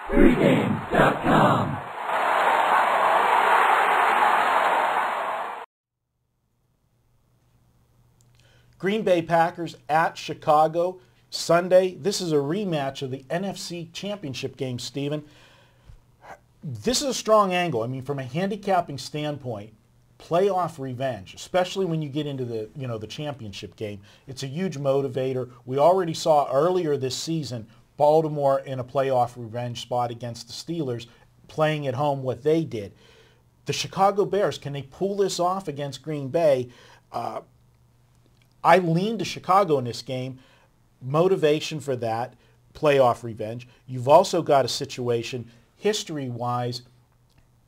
Pregame.com. Green Bay Packers at Chicago Sunday. This is a rematch of the NFC Championship game, Stephen. This is a strong angle. I mean, from a handicapping standpoint, playoff revenge, especially when you get into the championship game, it's a huge motivator. We already saw earlier this season Baltimore in a playoff revenge spot against the Steelers, playing at home what they did. The Chicago Bears, can they pull this off against Green Bay? I lean to Chicago in this game. Motivation for that, playoff revenge. You've also got a situation, history-wise,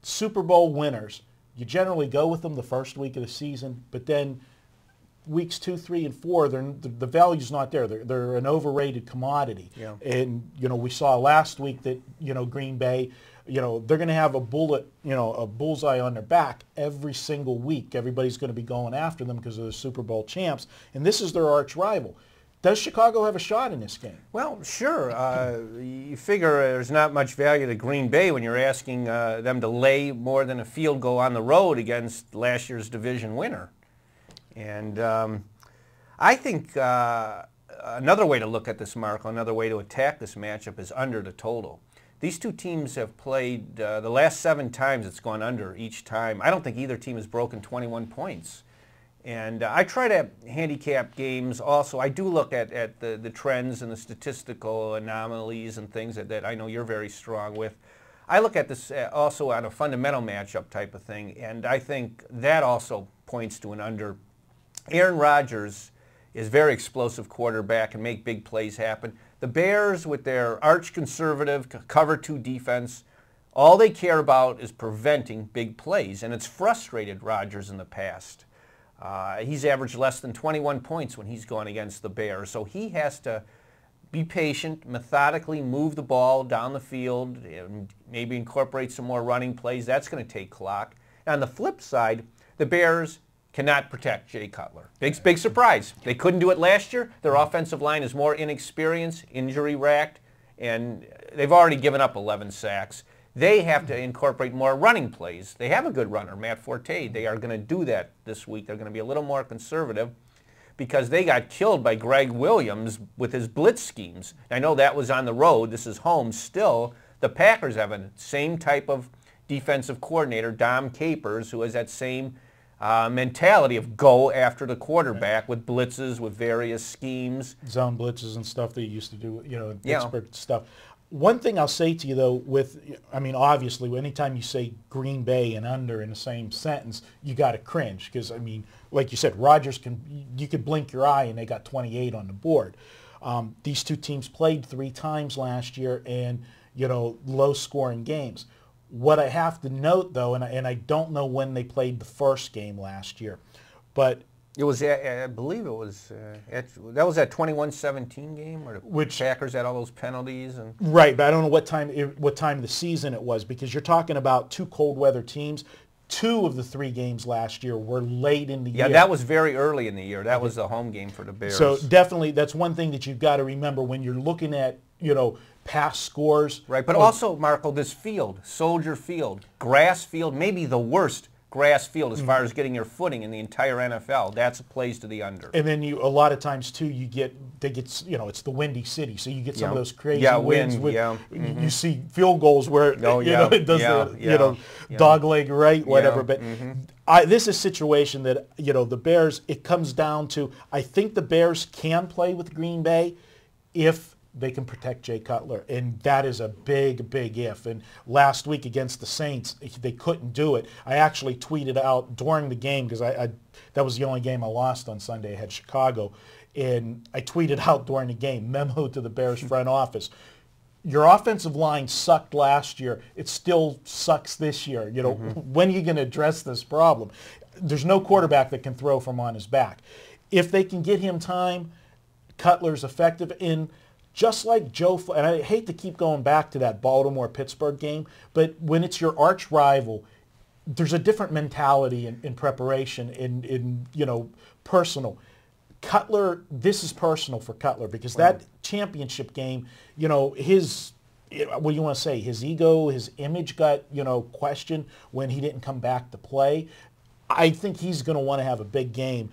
Super Bowl winners. You generally go with them the first week of the season, but then weeks 2, 3, and 4, the value's not there. They're an overrated commodity. Yeah. And we saw last week that Green Bay, they're going to have a bullseye on their back every single week. Everybody's going to be going after them because they're the Super Bowl champs, and this is their arch rival. Does Chicago have a shot in this game? Well, sure. You figure there's not much value to Green Bay when you're asking them to lay more than a field goal on the road against last year's division winner. And I think another way to look at this, Marco, another way to attack this matchup is under the total. These two teams have played the last 7 times it's gone under each time. I don't think either team has broken 21 points. And I try to handicap games also. I do look at the trends and the statistical anomalies and things that I know you're very strong with. I look at this also on a fundamental matchup type of thing, and I think that also points to an under. Aaron Rodgers is very explosive quarterback and make big plays happen. The Bears, with their arch-conservative cover 2 defense, all they care about is preventing big plays, and it's frustrated Rodgers in the past. He's averaged less than 21 points when he's gone against the Bears, so he has to be patient, methodically move the ball down the field, and maybe incorporate some more running plays. That's going to take clock. And on the flip side, the Bears cannot protect Jay Cutler. Big surprise. They couldn't do it last year. Their offensive line is more inexperienced, injury-racked, and they've already given up 11 sacks. They have to incorporate more running plays. They have a good runner, Matt Forte. They are going to do that this week. They're going to be a little more conservative because they got killed by Greg Williams with his blitz schemes. I know that was on the road. This is home still. The Packers have the same type of defensive coordinator, Dom Capers, who has that same mentality of go after the quarterback with blitzes, with various schemes. Zone blitzes and stuff they used to do, in Pittsburgh stuff. One thing I'll say to you, though, obviously, anytime you say Green Bay and under in the same sentence, you got to cringe because, like you said, Rodgers you could blink your eye and they got 28 on the board. These two teams played 3 times last year and, low-scoring games. What I have to note, though, and I don't know when they played the first game last year, but it was, I believe it was, that was that 21-17 game where the Packers had all those penalties. Right, but I don't know what time of the season it was because you're talking about 2 cold weather teams. 2 of the 3 games last year were late in the year. Yeah, that was very early in the year. That was the home game for the Bears. So definitely that's one thing that you've got to remember when you're looking at, past scores. Right, but also, Marco, this field, Soldier Field, grass field, maybe the worst grass field as far as getting your footing in the entire NFL. That's a plays to the under. And then a lot of times too, it's the Windy City, so you get some of those crazy winds. You see field goals where it does the dog leg right, whatever. But this is a situation that the Bears. It comes down to I think the Bears can play with Green Bay if they can protect Jay Cutler, and that is a big, big if. And last week against the Saints, they couldn't do it. I actually tweeted out during the game because that was the only game I lost on Sunday. I had Chicago, and I tweeted out during the game, memo to the Bears front office. Your offensive line sucked last year. It still sucks this year. When are you going to address this problem? There's no quarterback that can throw from on his back. If they can get him time, Cutler's effective in. Just like and I hate to keep going back to that Baltimore-Pittsburgh game, but when it's your arch rival, there's a different mentality in preparation, in personal. Cutler, this is personal for Cutler because that championship game, his what do you want to say? His ego, his image got, questioned when he didn't come back to play. I think he's going to want to have a big game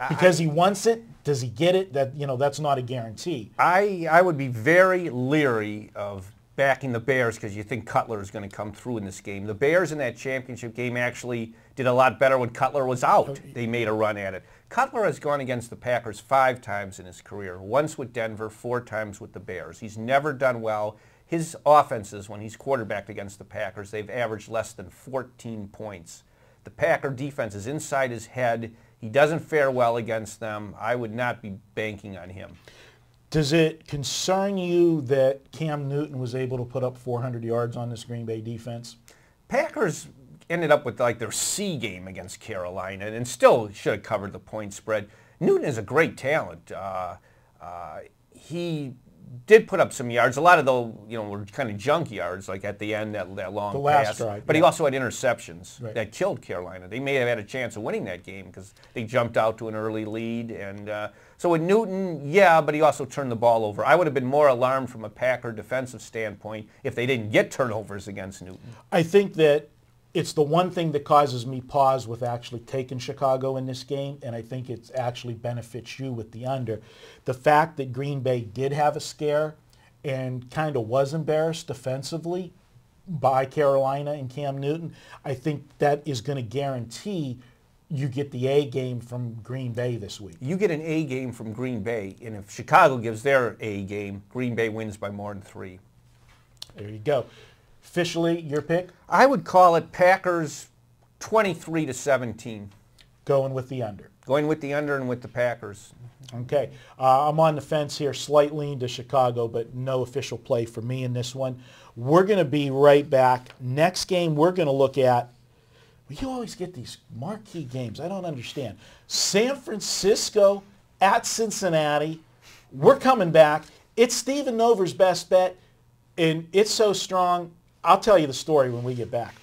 because he wants it. Does he get it? That's not a guarantee. I would be very leery of backing the Bears because you think Cutler is going to come through in this game. The Bears in that championship game actually did a lot better when Cutler was out. They made a run at it. Cutler has gone against the Packers 5 times in his career, once with Denver, 4 times with the Bears. He's never done well. His offenses, when he's quarterbacked against the Packers, they've averaged less than 14 points. The Packer defense is inside his head. He doesn't fare well against them. I would not be banking on him. Does it concern you that Cam Newton was able to put up 400 yards on this Green Bay defense? Packers ended up with like their C game against Carolina and still should have covered the point spread. Newton is a great talent. He did put up some yards. A lot of those, were kind of junk yards, like at the end, that long the last pass. drive. But he also had interceptions that killed Carolina. They may have had a chance of winning that game because they jumped out to an early lead. And so with Newton, yeah, but he also turned the ball over. I would have been more alarmed from a Packer defensive standpoint if they didn't get turnovers against Newton. I think that it's the one thing that causes me pause with actually taking Chicago in this game, and I think it actually benefits you with the under. The fact that Green Bay did have a scare and kind of was embarrassed defensively by Carolina and Cam Newton, I think that is going to guarantee you get the A game from Green Bay this week. You get an A game from Green Bay, and if Chicago gives their A game, Green Bay wins by more than 3. There you go. Officially, your pick? I would call it Packers 23-17. Going with the under. Going with the under and with the Packers. Okay. I'm on the fence here, slight lean to Chicago, but no official play for me in this one. We're going to be right back. Next game we're going to look at, you always get these marquee games. I don't understand. San Francisco at Cincinnati. We're coming back. It's Stephen Nover's best bet, and it's so strong. I'll tell you the story when we get back.